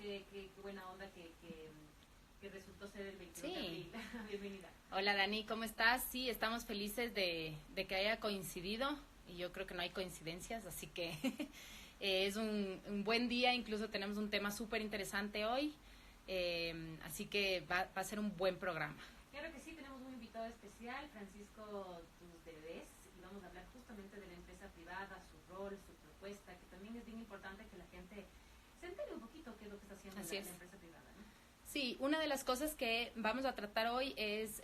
qué buena onda que resultó ser el 22 de abril. Bienvenida. Hola Dani, ¿cómo estás? Sí, estamos felices de que haya coincidido y yo creo que no hay coincidencias, así que es un buen día, incluso tenemos un tema súper interesante hoy, así que va a ser un buen programa. Claro que sí, tenemos un invitado especial, Francisco Tusdevés, y vamos a hablar justamente de la empresa privada, su rol, su propuesta, que también es bien importante que la gente se entere un poquito qué es lo que está haciendo la empresa privada, ¿no? Sí, una de las cosas que vamos a tratar hoy es,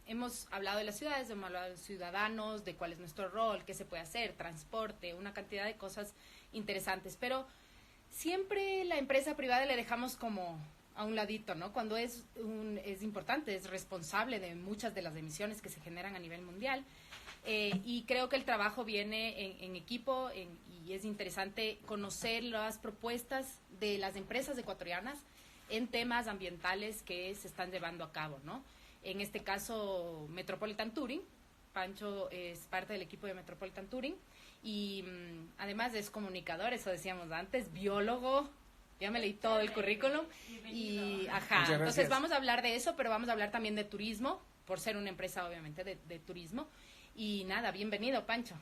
hemos hablado de las ciudades, hemos hablado de los ciudadanos, de cuál es nuestro rol, qué se puede hacer, transporte, una cantidad de cosas interesantes, pero siempre la empresa privada le dejamos como a un ladito, ¿no? Cuando es importante, es responsable de muchas de las emisiones que se generan a nivel mundial, y creo que el trabajo viene en equipo y es interesante conocer las propuestas de las empresas ecuatorianas en temas ambientales que se están llevando a cabo, ¿no? En este caso, Metropolitan Touring. Pancho es parte del equipo de Metropolitan Touring y además es comunicador, eso decíamos antes, biólogo, ya me leí todo el currículum. Y entonces vamos a hablar de eso, pero vamos a hablar también de turismo, por ser una empresa obviamente de turismo. Y nada, bienvenido Pancho.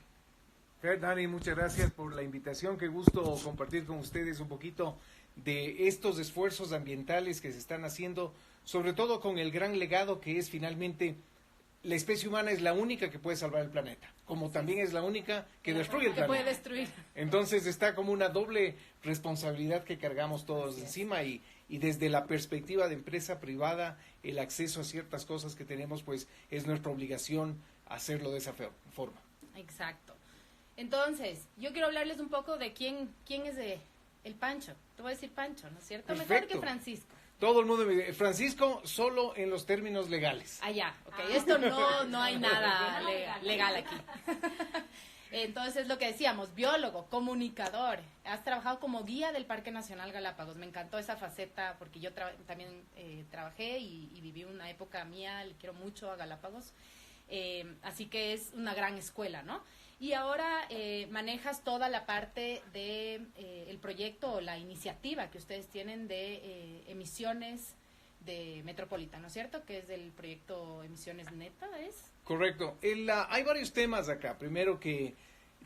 Dani, muchas gracias por la invitación, qué gusto compartir con ustedes un poquito de estos esfuerzos ambientales que se están haciendo, sobre todo con el gran legado que es finalmente la especie humana es la única que puede salvar el planeta, como también es la única que destruye el planeta. Puede destruir. Entonces está como una doble responsabilidad que cargamos todos encima y desde la perspectiva de empresa privada, el acceso a ciertas cosas que tenemos, pues es nuestra obligación hacerlo de esa forma. Exacto. Entonces, yo quiero hablarles un poco de quién es el Pancho. Te voy a decir Pancho, ¿no es cierto? Perfecto. Mejor que Francisco. Todo el mundo me dice, Francisco, solo en los términos legales. Ya, ok. Esto no hay nada legal aquí. Entonces, lo que decíamos, biólogo, comunicador. Has trabajado como guía del Parque Nacional Galápagos. Me encantó esa faceta porque yo también trabajé y viví una época mía, le quiero mucho a Galápagos. Así que es una gran escuela, ¿no? Y ahora manejas toda la parte de el proyecto o la iniciativa que ustedes tienen de emisiones de Metropolitan, ¿no es cierto? Que es el proyecto Emisiones Neta, ¿es? Correcto. Hay varios temas acá. Primero que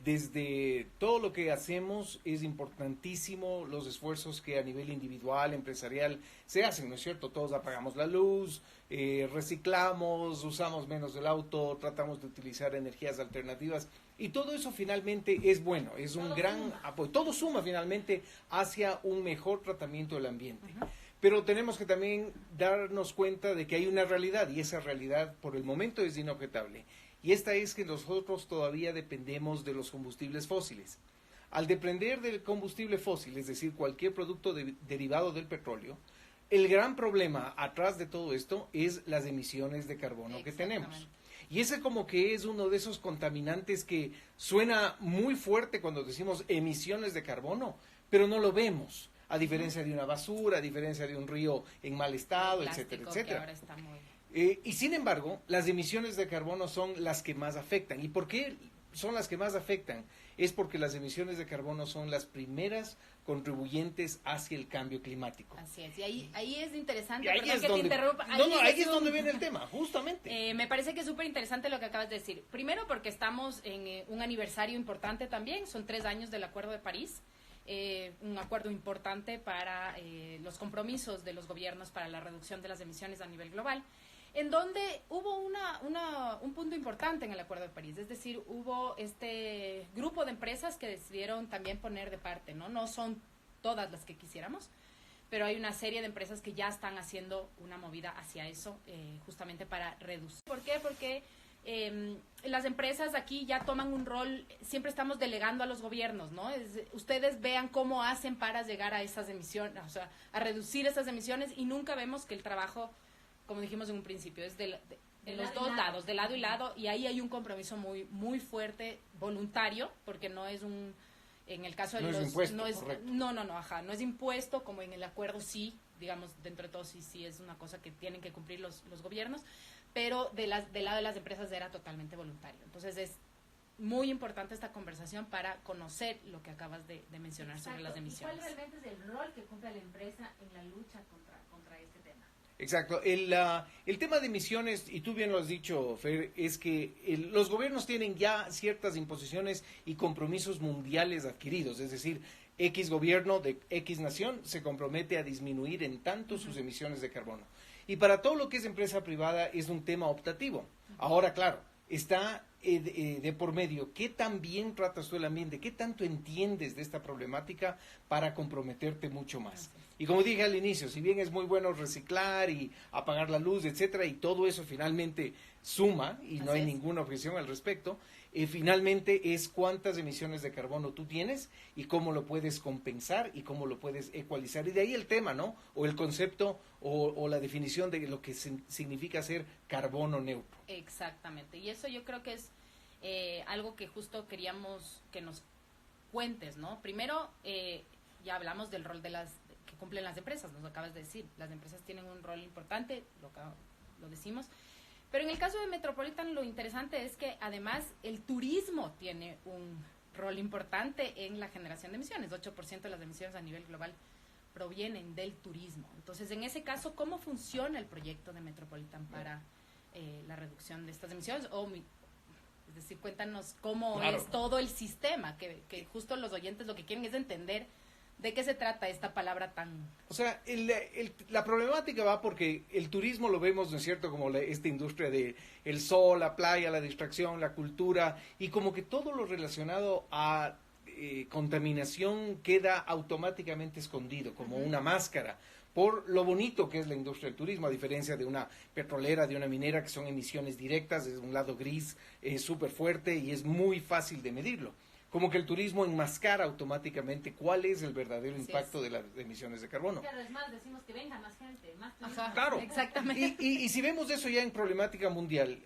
desde todo lo que hacemos es importantísimo los esfuerzos que a nivel individual, empresarial, se hacen, ¿no es cierto? Todos apagamos la luz, reciclamos, usamos menos el auto, tratamos de utilizar energías alternativas y todo eso finalmente es bueno, es un gran apoyo. Todo suma finalmente hacia un mejor tratamiento del ambiente. Pero tenemos que también darnos cuenta de que hay una realidad y esa realidad por el momento es inobjetable. Y esta es que nosotros todavía dependemos de los combustibles fósiles. Al depender del combustible fósil, es decir, cualquier producto derivado del petróleo, el gran problema atrás de todo esto es las emisiones de carbono que tenemos. Y ese como que es uno de esos contaminantes que suena muy fuerte cuando decimos emisiones de carbono, pero no lo vemos. A diferencia de una basura, a diferencia de un río en mal estado, etcétera, etcétera. Ahora está muy... Y sin embargo, las emisiones de carbono son las que más afectan. ¿Y por qué son las que más afectan? Es porque las emisiones de carbono son las primeras contribuyentes hacia el cambio climático. Así es, y ahí es interesante, y ahí perdón es que donde, te interrumpa. Ahí es donde viene el tema, justamente. Me parece que es súper interesante lo que acabas de decir. Primero porque estamos en un aniversario importante también, son 3 años del Acuerdo de París. Un acuerdo importante para los compromisos de los gobiernos para la reducción de las emisiones a nivel global, en donde hubo un punto importante en el Acuerdo de París, es decir, hubo este grupo de empresas que decidieron también poner de parte, no son todas las que quisiéramos, pero hay una serie de empresas que ya están haciendo una movida hacia eso, justamente para reducir. ¿Por qué? Porque las empresas aquí ya toman un rol, siempre estamos delegando a los gobiernos, ¿no? Ustedes vean cómo hacen para llegar a esas emisiones, o sea, a reducir esas emisiones y nunca vemos que el trabajo, como dijimos en un principio, es de los dos lados, de lado y lado, y ahí hay un compromiso muy, muy fuerte, voluntario, porque no es en el caso de no los... es impuesto, no es correcto. No es impuesto, como en el acuerdo sí, digamos, dentro de todo sí es una cosa que tienen que cumplir los gobiernos, pero del lado de las empresas era totalmente voluntario. Entonces es muy importante esta conversación para conocer lo que acabas de mencionar. Exacto. Sobre las emisiones. ¿Y cuál realmente es el rol que cumple la empresa en la lucha contra este tema? Exacto. El tema de emisiones, y tú bien lo has dicho, Fer, es que los gobiernos tienen ya ciertas imposiciones y compromisos mundiales adquiridos, es decir, X gobierno de X nación se compromete a disminuir en tanto sus emisiones de carbono. Y para todo lo que es empresa privada es un tema optativo. Ahora, claro, está de por medio, ¿qué tan bien tratas tú el ambiente? ¿Qué tanto entiendes de esta problemática para comprometerte mucho más? Y como dije al inicio, si bien es muy bueno reciclar y apagar la luz, etcétera, y todo eso finalmente suma, y no hay ninguna objeción al respecto, finalmente es cuántas emisiones de carbono tú tienes y cómo lo puedes compensar y cómo lo puedes ecualizar. Y de ahí el tema, ¿no? O el concepto o la definición de lo que significa ser carbono neutro. Exactamente. Y eso yo creo que es algo que justo queríamos que nos cuentes, ¿no? Primero, ya hablamos del rol que cumplen las empresas, nos acabas de decir. Las empresas tienen un rol importante, lo decimos. Pero en el caso de Metropolitan lo interesante es que además el turismo tiene un rol importante en la generación de emisiones. 8% de las emisiones a nivel global provienen del turismo. Entonces, en ese caso, ¿cómo funciona el proyecto de Metropolitan para la reducción de estas emisiones? Es decir, cuéntanos cómo es todo el sistema, que justo los oyentes lo que quieren es entender ¿de qué se trata esta palabra tan...? O sea, la problemática va porque el turismo lo vemos, ¿no es cierto?, como esta industria de el sol, la playa, la distracción, la cultura, y como que todo lo relacionado a contaminación queda automáticamente escondido, como una máscara, por lo bonito que es la industria del turismo, a diferencia de una petrolera, de una minera, que son emisiones directas, es un lado gris súper fuerte y es muy fácil de medirlo. Como que el turismo enmascara automáticamente cuál es el verdadero impacto de las emisiones de carbono. Claro, es más, decimos que venga más gente, más turismo. Ajá, claro, exactamente. Y si vemos eso ya en problemática mundial,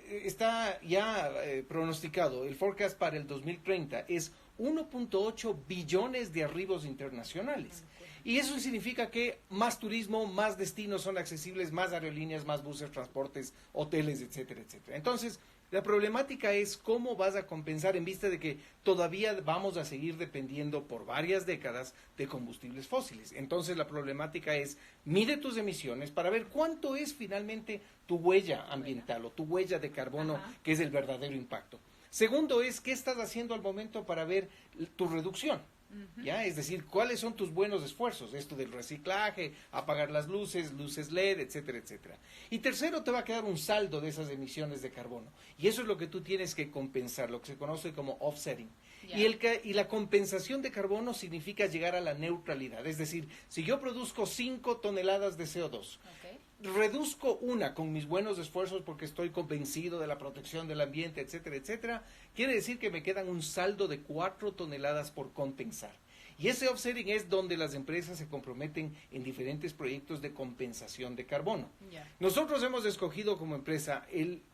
está ya pronosticado, el forecast para el 2030 es 1.8 billones de arribos internacionales. Y eso significa que más turismo, más destinos son accesibles, más aerolíneas, más buses, transportes, hoteles, etcétera, etcétera. Entonces, la problemática es cómo vas a compensar en vista de que todavía vamos a seguir dependiendo por varias décadas de combustibles fósiles. Entonces la problemática es, mide tus emisiones para ver cuánto es finalmente tu huella ambiental o tu huella de carbono, que es el verdadero impacto. Segundo es, ¿qué estás haciendo al momento para ver tu reducción? ¿Ya? Es decir, ¿cuáles son tus buenos esfuerzos? Esto del reciclaje, apagar las luces, luces LED, etcétera, etcétera. Y tercero, te va a quedar un saldo de esas emisiones de carbono. Y eso es lo que tú tienes que compensar, lo que se conoce como offsetting. Y la compensación de carbono significa llegar a la neutralidad. Es decir, si yo produzco 5 toneladas de CO2, reduzco una con mis buenos esfuerzos porque estoy convencido de la protección del ambiente, etcétera, etcétera, quiere decir que me quedan un saldo de 4 toneladas por compensar. Y ese offsetting es donde las empresas se comprometen en diferentes proyectos de compensación de carbono. Nosotros hemos escogido como empresa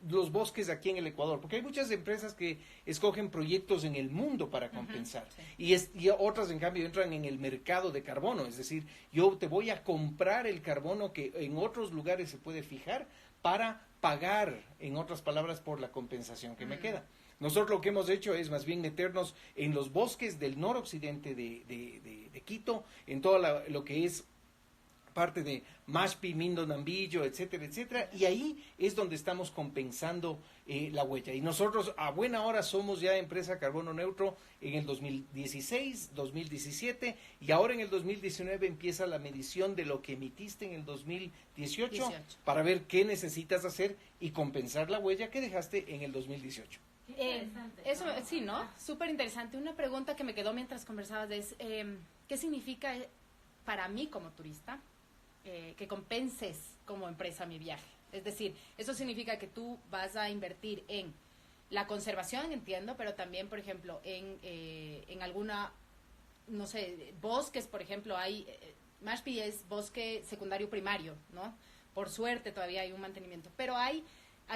los bosques aquí en el Ecuador, porque hay muchas empresas que escogen proyectos en el mundo para compensar. Y otras, en cambio, entran en el mercado de carbono. Es decir, yo te voy a comprar el carbono que en otros lugares se puede fijar para pagar, en otras palabras, por la compensación que me queda. Nosotros lo que hemos hecho es más bien meternos en los bosques del noroccidente de Quito, en todo lo que es parte de Mashpi, Mindo, Nambillo, etcétera, etcétera, y ahí es donde estamos compensando la huella. Y nosotros a buena hora somos ya empresa carbono neutro en el 2016, 2017, y ahora en el 2019 empieza la medición de lo que emitiste en el 2018 para ver qué necesitas hacer y compensar la huella que dejaste en el 2018. Eso sí, ¿no? Súper interesante. Una pregunta que me quedó mientras conversabas es, ¿qué significa para mí como turista que compenses como empresa mi viaje? Es decir, eso significa que tú vas a invertir en la conservación, entiendo, pero también, por ejemplo, en alguna, no sé, bosques, por ejemplo, Mashpi es bosque secundario primario, ¿no? Por suerte todavía hay un mantenimiento, pero hay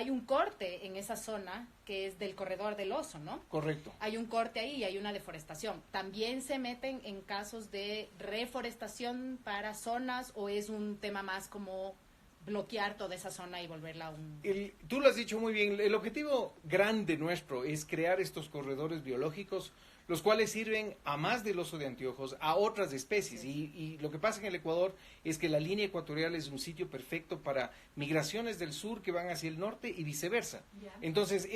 un corte en esa zona que es del corredor del oso, ¿no? Correcto. Hay un corte ahí y hay una deforestación. ¿También se meten en casos de reforestación para zonas o es un tema más como bloquear toda esa zona y volverla un... Tú lo has dicho muy bien, el objetivo grande nuestro es crear estos corredores biológicos, los cuales sirven a más del oso de anteojos, a otras especies. Y lo que pasa en el Ecuador es que la línea ecuatorial es un sitio perfecto para migraciones del sur que van hacia el norte y viceversa. Ya. Entonces,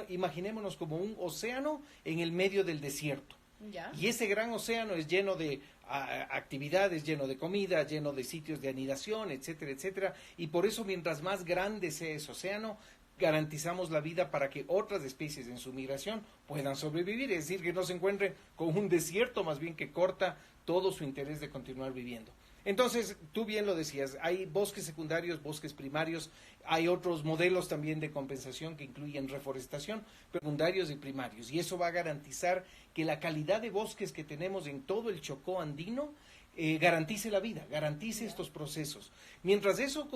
imaginémonos como un océano en el medio del desierto. ¿Ya? Y ese gran océano es lleno de actividades, lleno de comida, lleno de sitios de anidación, etcétera, etcétera. Y por eso, mientras más grande sea ese océano, garantizamos la vida para que otras especies en su migración puedan sobrevivir. Es decir, que no se encuentren con un desierto, más bien que corta todo su interés de continuar viviendo. Entonces, tú bien lo decías, hay bosques secundarios, bosques primarios, hay otros modelos también de compensación que incluyen reforestación, secundarios y primarios, y eso va a garantizar que la calidad de bosques que tenemos en todo el Chocó andino garantice la vida, garantice estos procesos. Mientras eso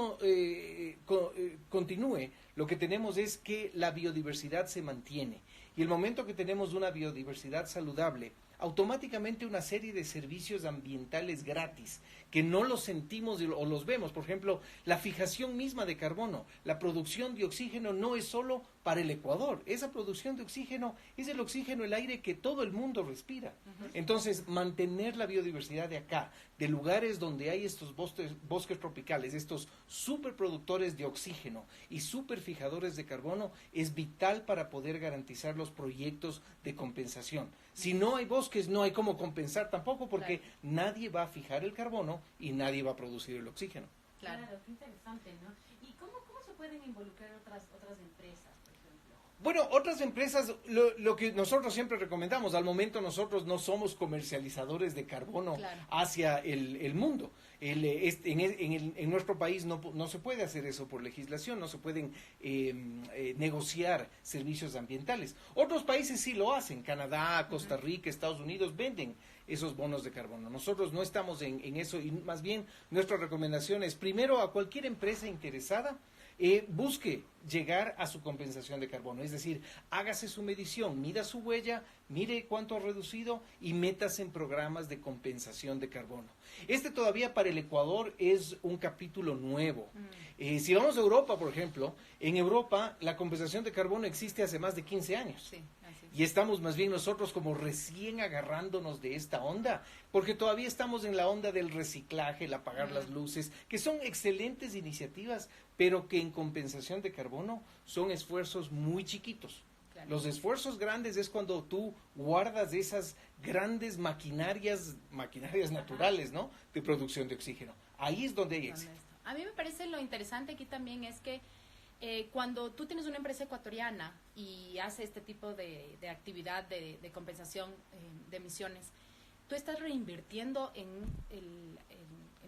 continúe, lo que tenemos es que la biodiversidad se mantiene, y el momento que tenemos una biodiversidad saludable, automáticamente una serie de servicios ambientales gratis, que no los sentimos o los vemos. Por ejemplo, la fijación misma de carbono, la producción de oxígeno no es solo para el Ecuador, esa producción de oxígeno es el oxígeno, el aire que todo el mundo respira. Entonces, mantener la biodiversidad de acá, de lugares donde hay estos bosques tropicales, estos superproductores de oxígeno y superfijadores de carbono, es vital para poder garantizar los proyectos de compensación. Si no hay bosques, no hay cómo compensar tampoco, porque nadie va a fijar el carbono y nadie va a producir el oxígeno. Claro, qué interesante, ¿no? ¿Y cómo se pueden involucrar otras empresas, por ejemplo? Bueno, otras empresas, lo que nosotros siempre recomendamos, al momento nosotros no somos comercializadores de carbono hacia el mundo. En nuestro país no se puede hacer eso por legislación, no se pueden negociar servicios ambientales. Otros países sí lo hacen, Canadá, Costa Rica, Estados Unidos venden esos bonos de carbono. Nosotros no estamos en eso, y más bien nuestra recomendación es primero a cualquier empresa interesada, busque llegar a su compensación de carbono, es decir, hágase su medición, mida su huella, mire cuánto ha reducido y métase en programas de compensación de carbono. Todavía para el Ecuador es un capítulo nuevo. Si vamos a Europa, por ejemplo, en Europa la compensación de carbono existe hace más de 15 años. Sí. Y estamos más bien nosotros como recién agarrándonos de esta onda, porque todavía estamos en la onda del reciclaje, el apagar las luces, que son excelentes iniciativas, pero que en compensación de carbono son esfuerzos muy chiquitos. Claro. Los esfuerzos grandes es cuando tú guardas esas grandes maquinarias naturales, ¿no?, de producción de oxígeno. Ahí es donde hay éxito. A mí me parece lo interesante aquí también es que cuando tú tienes una empresa ecuatoriana y hace este tipo de actividad de compensación de emisiones, tú estás reinvirtiendo en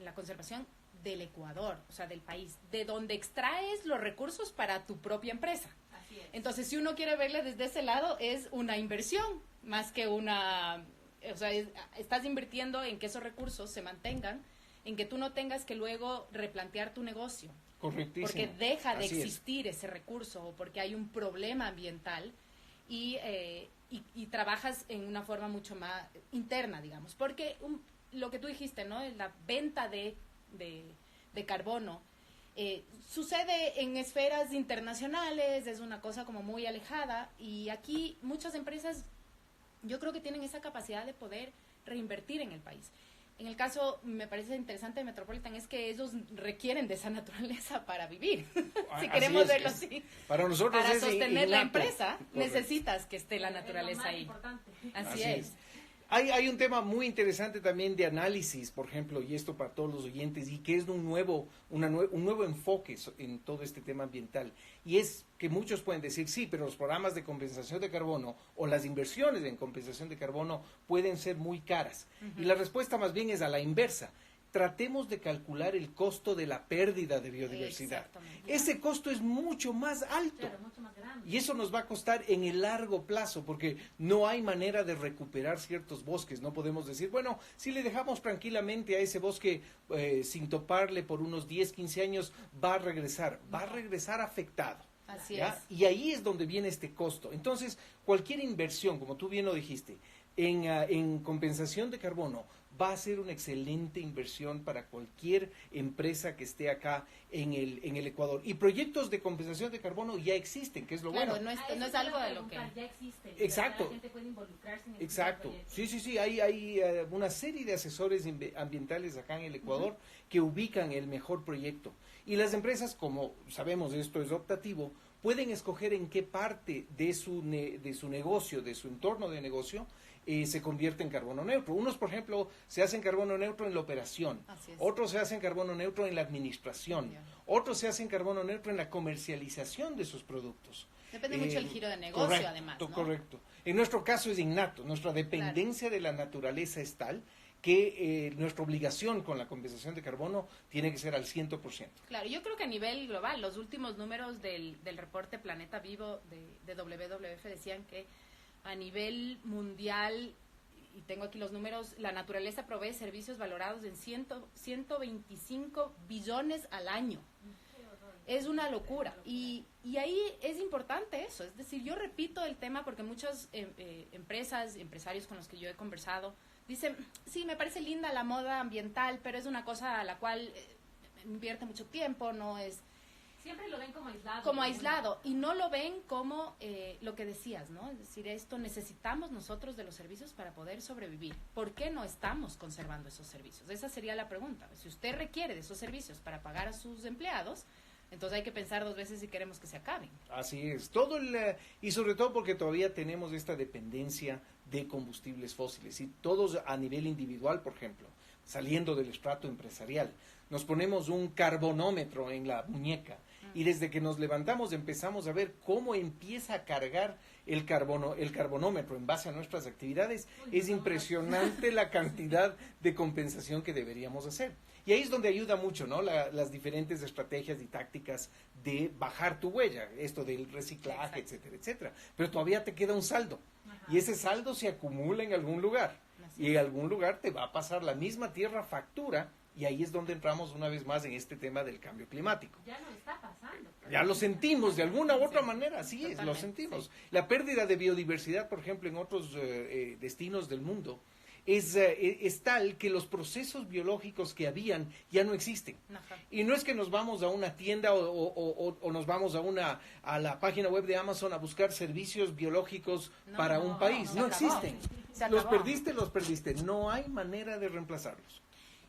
la conservación del Ecuador, o sea, del país, de donde extraes los recursos para tu propia empresa. Así es. Entonces, si uno quiere verle desde ese lado, es una inversión más que una... O sea, estás invirtiendo en que esos recursos se mantengan, en que tú no tengas que luego replantear tu negocio. Correctísimo. Porque deja de existir ese recurso o porque hay un problema ambiental y trabajas en una forma mucho más interna, digamos. Porque lo que tú dijiste, ¿no? La venta de carbono sucede en esferas internacionales, es una cosa como muy alejada, y aquí muchas empresas yo creo que tienen esa capacidad de poder reinvertir en el país. En el caso, me parece interesante de Metropolitan, es que ellos requieren de esa naturaleza para vivir. Si queremos verlo así. Para nosotros para es sostener la innato. empresa, Correcto. necesitas que esté la naturaleza ahí. Importante. Así es. Hay un tema muy interesante también de análisis, por ejemplo, y esto para todos los oyentes, y que es un nuevo enfoque en todo este tema ambiental. Y es que muchos pueden decir, sí, pero los programas de compensación de carbono o las inversiones en compensación de carbono pueden ser muy caras. Y la respuesta más bien es a la inversa. Tratemos de calcular el costo de la pérdida de biodiversidad. Ese costo es mucho más alto. Claro, mucho más grande. Y eso nos va a costar en el largo plazo, porque no hay manera de recuperar ciertos bosques. No podemos decir, bueno, si le dejamos tranquilamente a ese bosque sin toparle por unos 10, 15 años, va a regresar afectado. Así ¿ya? es. Y ahí es donde viene este costo. Entonces, cualquier inversión, como tú bien lo dijiste, en compensación de carbono va a ser una excelente inversión para cualquier empresa que esté acá en el Ecuador. Y proyectos de compensación de carbono ya existen, que es lo claro, bueno. No es algo de lo que... Ya existe. Exacto. La gente puede involucrarse en el Exacto. proyecto. Sí. Hay una serie de asesores ambientales acá en el Ecuador que ubican el mejor proyecto. Y las empresas, como sabemos, esto es optativo, pueden escoger en qué parte de su negocio, de su entorno de negocio, se convierte en carbono neutro. Unos, por ejemplo, se hacen carbono neutro en la operación, otros se hacen carbono neutro en la administración, otros se hacen carbono neutro en la comercialización de sus productos. Depende mucho del giro de negocio, correcto, además, ¿no? Correcto. En nuestro caso es innato, nuestra dependencia de la naturaleza es tal que nuestra obligación con la compensación de carbono tiene que ser al 100%. Claro, yo creo que a nivel global, los últimos números del reporte Planeta Vivo de WWF decían que a nivel mundial, y tengo aquí los números, la naturaleza provee servicios valorados en 125 billones al año. Es una locura. Y ahí es importante eso. Es decir, yo repito el tema porque muchas empresarios con los que yo he conversado dicen, sí, me parece linda la moda ambiental, pero es una cosa a la cual invierte mucho tiempo, no es... Siempre lo ven como aislado. Como aislado, y no lo ven como lo que decías, ¿no? Es decir, esto necesitamos nosotros de los servicios para poder sobrevivir. ¿Por qué no estamos conservando esos servicios? Esa sería la pregunta. Si usted requiere de esos servicios para pagar a sus empleados, entonces hay que pensar dos veces si queremos que se acaben. Así es. Y sobre todo porque todavía tenemos esta dependencia de combustibles fósiles. Y todos a nivel individual, por ejemplo, saliendo del estrato empresarial, nos ponemos un carbonómetro en la muñeca. Y desde que nos levantamos empezamos a ver cómo empieza a cargar el carbonómetro en base a nuestras actividades. Es impresionante la cantidad de compensación que deberíamos hacer. Y ahí es donde ayuda mucho, ¿no? Las diferentes estrategias y tácticas de bajar tu huella, esto del reciclaje, etcétera, etcétera. Pero todavía te queda un saldo. Y ese saldo se acumula en algún lugar. Y en algún lugar te va a pasar la misma tierra factura. Y ahí es donde entramos una vez más en este tema del cambio climático. Ya no está pasando. Ya lo sentimos de alguna u otra manera, así es, lo sentimos. Sí. La pérdida de biodiversidad, por ejemplo, en otros destinos del mundo, es tal que los procesos biológicos que habían ya no existen. Ajá. Y no es que nos vamos a una tienda o nos vamos a la página web de Amazon a buscar servicios biológicos para un país. No existen. Los perdiste. No hay manera de reemplazarlos.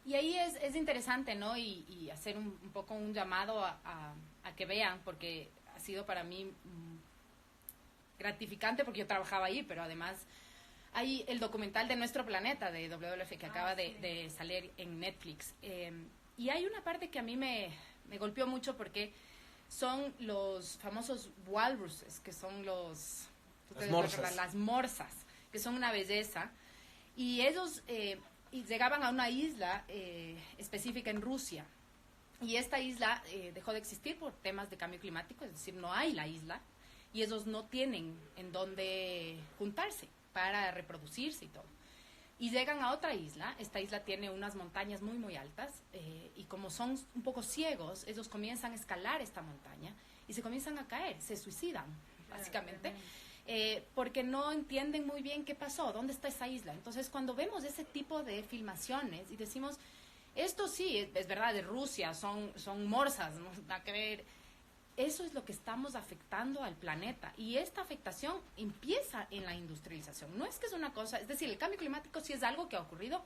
Y ahí es interesante, ¿no? Y hacer un poco un llamado a que vean, porque ha sido para mí gratificante porque yo trabajaba ahí, pero además hay el documental de Nuestro Planeta de WWF que acaba de salir en Netflix. Y hay una parte que a mí me golpeó mucho porque son los famosos walruses, que son las morsas, que son una belleza. Y ellos... y llegaban a una isla específica en Rusia. Y esta isla dejó de existir por temas de cambio climático, es decir, no hay la isla, y ellos no tienen en dónde juntarse para reproducirse y todo. Y llegan a otra isla, esta isla tiene unas montañas muy, muy altas, y como son un poco ciegos, ellos comienzan a escalar esta montaña y se comienzan a caer, se suicidan, básicamente. Porque no entienden muy bien qué pasó, dónde está esa isla. Entonces, cuando vemos ese tipo de filmaciones y decimos, esto sí, es verdad, de Rusia, son morsas, no da que ver. Eso es lo que estamos afectando al planeta. Y esta afectación empieza en la industrialización. No es que es una cosa, es decir, el cambio climático sí es algo que ha ocurrido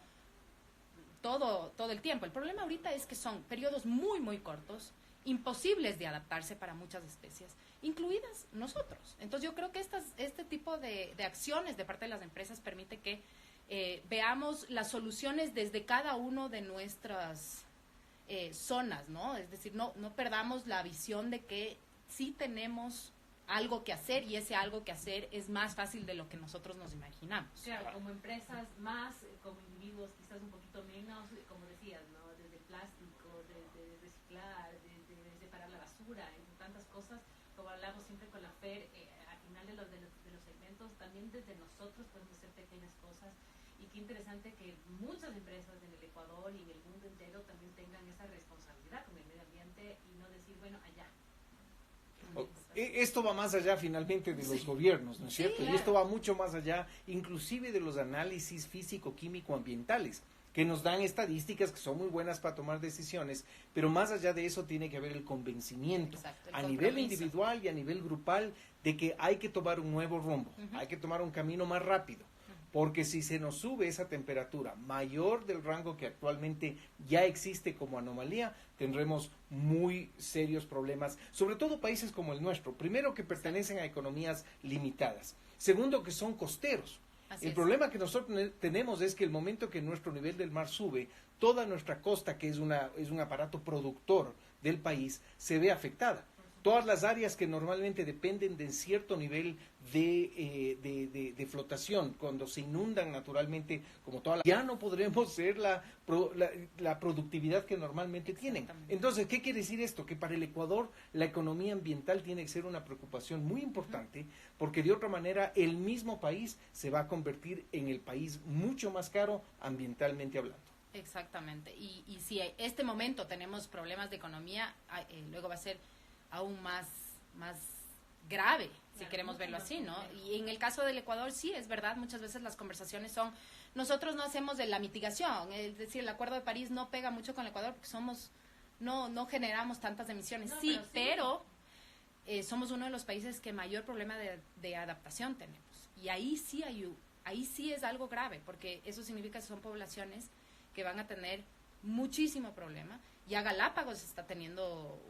todo el tiempo. El problema ahorita es que son periodos muy, muy cortos, imposibles de adaptarse para muchas especies, incluidas nosotros. Entonces yo creo que este tipo de acciones de parte de las empresas permite que veamos las soluciones desde cada uno de nuestras zonas, ¿no? Es decir, no perdamos la visión de que sí tenemos algo que hacer y ese algo que hacer es más fácil de lo que nosotros nos imaginamos. Claro, como empresas más, como individuos quizás un poquito menos, como decías, ¿no? Desde plástico, desde reciclar, desde separar la basura, entre tantas cosas, como hablamos siempre con la FER, al final de los segmentos, también desde nosotros podemos hacer pequeñas cosas. Y qué interesante que muchas empresas en el Ecuador y en el mundo entero también tengan esa responsabilidad con el medio ambiente y no decir, bueno, allá. Esto va más allá finalmente de los gobiernos, ¿no es cierto? claro. Y esto va mucho más allá, inclusive de los análisis físico-químico-ambientales, que nos dan estadísticas que son muy buenas para tomar decisiones, pero más allá de eso tiene que haber el convencimiento, Exacto, el a nivel compromiso. individual y a nivel grupal, de que hay que tomar un nuevo rumbo, hay que tomar un camino más rápido. Porque si se nos sube esa temperatura mayor del rango que actualmente ya existe como anomalía, tendremos muy serios problemas, sobre todo países como el nuestro. Primero, que pertenecen a economías limitadas. Segundo, que son costeros. Así El es. problema que nosotros tenemos es que el momento que nuestro nivel del mar sube, toda nuestra costa, que es un aparato productor del país, se ve afectada. Todas las áreas que normalmente dependen de cierto nivel de flotación, cuando se inundan naturalmente, como ya no podremos ser la productividad que normalmente tienen. Entonces, ¿qué quiere decir esto? Que para el Ecuador la economía ambiental tiene que ser una preocupación muy importante, porque de otra manera el mismo país se va a convertir en el país mucho más caro ambientalmente hablando. Exactamente. Y si este momento tenemos problemas de economía, luego va a ser aún más grave, si Claro, queremos mucho verlo más así, ¿no? complejo. Y en el caso del Ecuador, sí, es verdad, muchas veces las conversaciones son, nosotros no hacemos de la mitigación, es decir, el Acuerdo de París no pega mucho con el Ecuador porque no generamos tantas emisiones, No, sí, pero pero somos uno de los países que mayor problema de adaptación tenemos. Y ahí sí es algo grave, porque eso significa que son poblaciones que van a tener muchísimo problema. Ya Galápagos está teniendo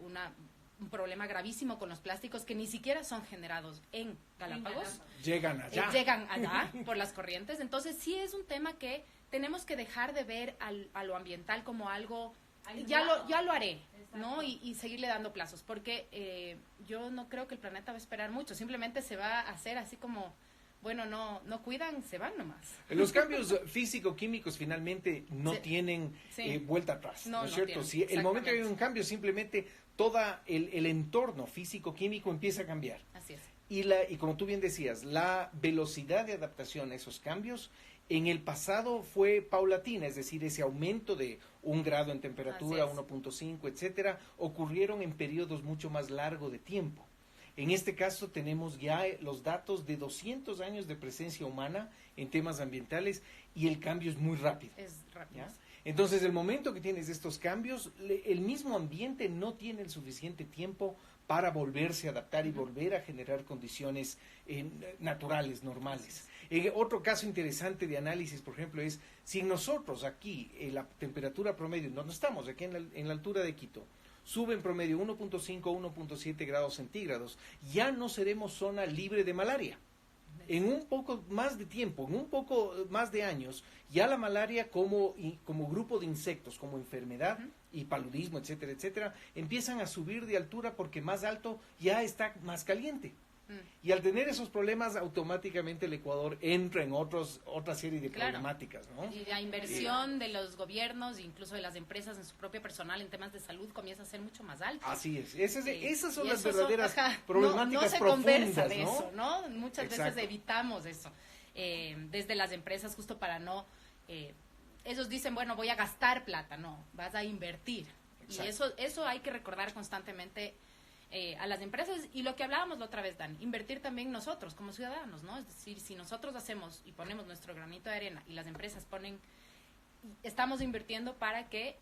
un problema gravísimo con los plásticos que ni siquiera son generados en Galápagos. Llegan allá. Llegan allá por las corrientes. Entonces sí es un tema que tenemos que dejar de ver a lo ambiental como algo, ya lo haré, ¿no? Y seguirle dando plazos, porque yo no creo que el planeta va a esperar mucho, simplemente se va a hacer así como, bueno, no cuidan, se van nomás. Los cambios físico-químicos finalmente no tienen vuelta atrás, ¿no es cierto? tienen, Si el momento que hay exactamente. un cambio, simplemente todo el entorno físico-químico empieza a cambiar. Así es. Y como tú bien decías, la velocidad de adaptación a esos cambios en el pasado fue paulatina, es decir, ese aumento de 1 grado en temperatura, Así es. 1.5, etcétera, ocurrieron en periodos mucho más largos de tiempo. En este caso tenemos ya los datos de 200 años de presencia humana en temas ambientales y el cambio es muy rápido. Es rápido. ¿Ya? Entonces, el momento que tienes estos cambios, el mismo ambiente no tiene el suficiente tiempo para volverse a adaptar y volver a generar condiciones naturales, normales. Otro caso interesante de análisis, por ejemplo, es si nosotros aquí, la temperatura promedio, donde estamos, aquí en la altura de Quito, sube en promedio 1.5, 1.7 grados centígrados, ya no seremos zona libre de malaria. En un poco más de tiempo, en un poco más de años, ya la malaria como grupo de insectos, como enfermedad y paludismo, etcétera, etcétera, empiezan a subir de altura porque más alto ya está más caliente. Y al tener esos problemas, automáticamente el Ecuador entra en otra serie de Claro. problemáticas, ¿no? Y la inversión de los gobiernos, incluso de las empresas en su propio personal en temas de salud, comienza a ser mucho más alta. Así es. Sí. Esas son Y las eso verdaderas ajá, problemáticas no se profundas, conversa de ¿no? eso, ¿no? Muchas Exacto. veces evitamos eso. Desde las empresas, justo para no... ellos dicen, bueno, voy a gastar plata. No, vas a invertir. Exacto. Y eso hay que recordar constantemente a las empresas. Y lo que hablábamos la otra vez, Dan, invertir también nosotros como ciudadanos, ¿no? Es decir, si nosotros hacemos y ponemos nuestro granito de arena y las empresas estamos invirtiendo para que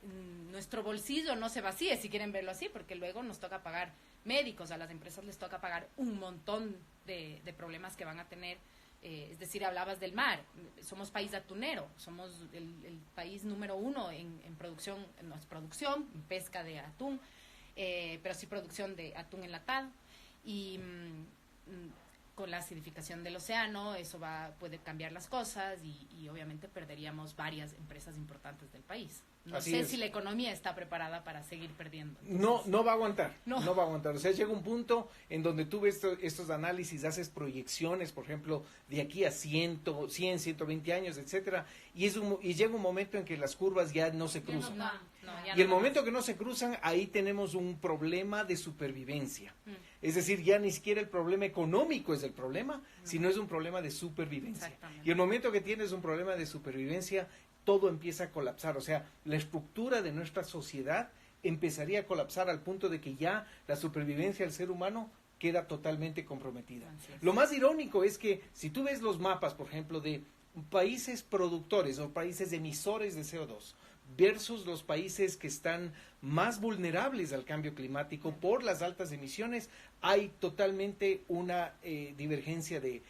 nuestro bolsillo no se vacíe, si quieren verlo así, porque luego nos toca pagar médicos, a las empresas les toca pagar un montón de problemas que van a tener. Es decir, hablabas del mar, somos país atunero, somos el país número 1 en producción, no es producción, en pesca de atún, pero sí producción de atún enlatado, y con la acidificación del océano, eso puede cambiar las cosas y obviamente perderíamos varias empresas importantes del país. No Así sé es. si la economía está preparada para seguir perdiendo. No va a aguantar, No. no va a aguantar. O sea, llega un punto en donde tú ves estos análisis, haces proyecciones, por ejemplo, de aquí a 100, 120 años, etcétera, y llega un momento en que las curvas ya no se cruzan. Ya Y el no va momento más. que no se cruzan, ahí tenemos un problema de supervivencia. Es decir, ya ni siquiera el problema económico es el problema, sino es un problema de supervivencia. Exactamente. Y el momento que tienes un problema de supervivencia, todo empieza a colapsar. O sea, la estructura de nuestra sociedad empezaría a colapsar al punto de que ya la supervivencia del ser humano queda totalmente comprometida. Así es. Lo más irónico es que si tú ves los mapas, por ejemplo, de países productores o países emisores de CO2 versus los países que están más vulnerables al cambio climático por las altas emisiones, hay totalmente una divergencia de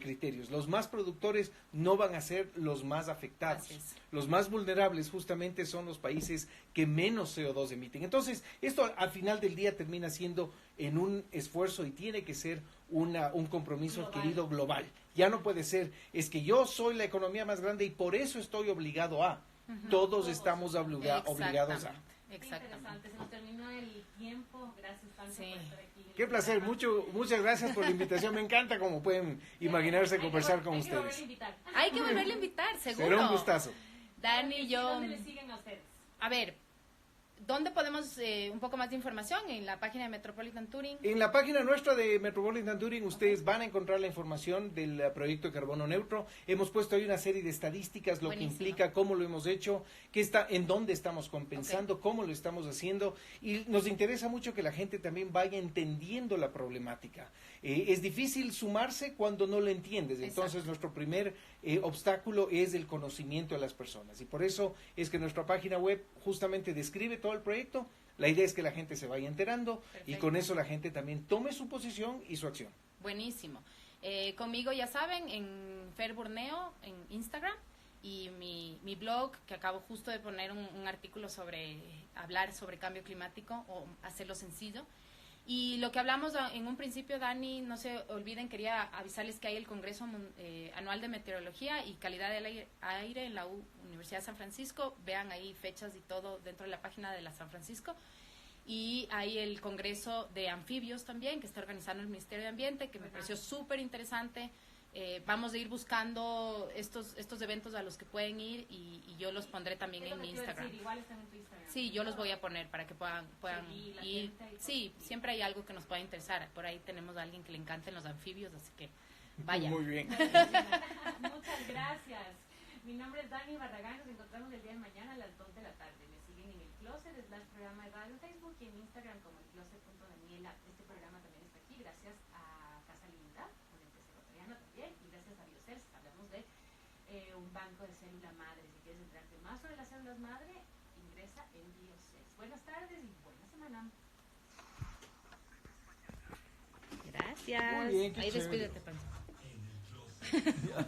criterios. Los más productores no van a ser los más afectados. Así es. Los más vulnerables justamente son los países que menos CO2 emiten. Entonces, esto al final del día termina siendo en un esfuerzo y tiene que ser un compromiso adquirido global. Ya no puede ser, es que yo soy la economía más grande y por eso estoy obligado a. Todos estamos obligados a. Exactamente. Interesante, se nos terminó el tiempo. Gracias, Pancho, Sí. por estar aquí. Qué placer, muchas gracias por la invitación. Me encanta, como pueden imaginarse, conversar con Hay que volverle a ustedes. invitar. Hay que volverle a invitar, seguro. Será un gustazo. Dani, yo... ¿Dónde le siguen a ustedes? A ver, ¿dónde podemos un poco más de información? En la página de Metropolitan Touring. En la página nuestra de Metropolitan Touring ustedes van a encontrar la información del proyecto de carbono neutro. Hemos puesto ahí una serie de estadísticas, lo Buenísimo. que implica, cómo lo hemos hecho, en dónde estamos compensando, cómo lo estamos haciendo. Y nos interesa mucho que la gente también vaya entendiendo la problemática. Es difícil sumarse cuando no lo entiendes. Entonces, Exacto. nuestro primer obstáculo es el conocimiento de las personas. Y por eso es que nuestra página web justamente describe todo el proyecto. La idea es que la gente se vaya enterando y Perfecto. con eso la gente también tome su posición y su acción. Buenísimo. Conmigo, ya saben, en Fer Burneo, en Instagram, y mi blog, que acabo justo de poner un artículo sobre hablar sobre cambio climático o hacerlo sencillo. Y lo que hablamos en un principio, Dani, no se olviden, quería avisarles que hay el Congreso Anual de Meteorología y Calidad del Aire en la Universidad de San Francisco. Vean ahí fechas y todo dentro de la página de la San Francisco. Y hay el Congreso de Anfibios también, que está organizando el Ministerio de Ambiente, que me pareció súper interesante. Vamos a ir buscando estos eventos a los que pueden ir y yo los pondré también Es lo en que mi te iba a Instagram. decir, igual están en tu Instagram. Sí, yo los voy a poner para que puedan Sí, la ir. gente y todo. Sí, siempre hay algo que nos pueda interesar. Por ahí tenemos a alguien que le encanten los anfibios, así que vaya. Muy bien. Muchas gracias. Mi nombre es Dani Barragán. Nos encontramos el día de mañana a las 2 de la tarde. Me siguen en el Closet, /programa de radio en Facebook y en Instagram como el closet.daniela. Este programa también está aquí gracias a Casa Linda, una empresa ecuatoriana también, y gracias a Biocels. Hablamos de un banco de célula madre. Si quieres enterarte más sobre las células madre, ingresa en Biocels. Buenas tardes y buena semana. Gracias. Muy bien, qué Ahí chévere. despídete, Pancho.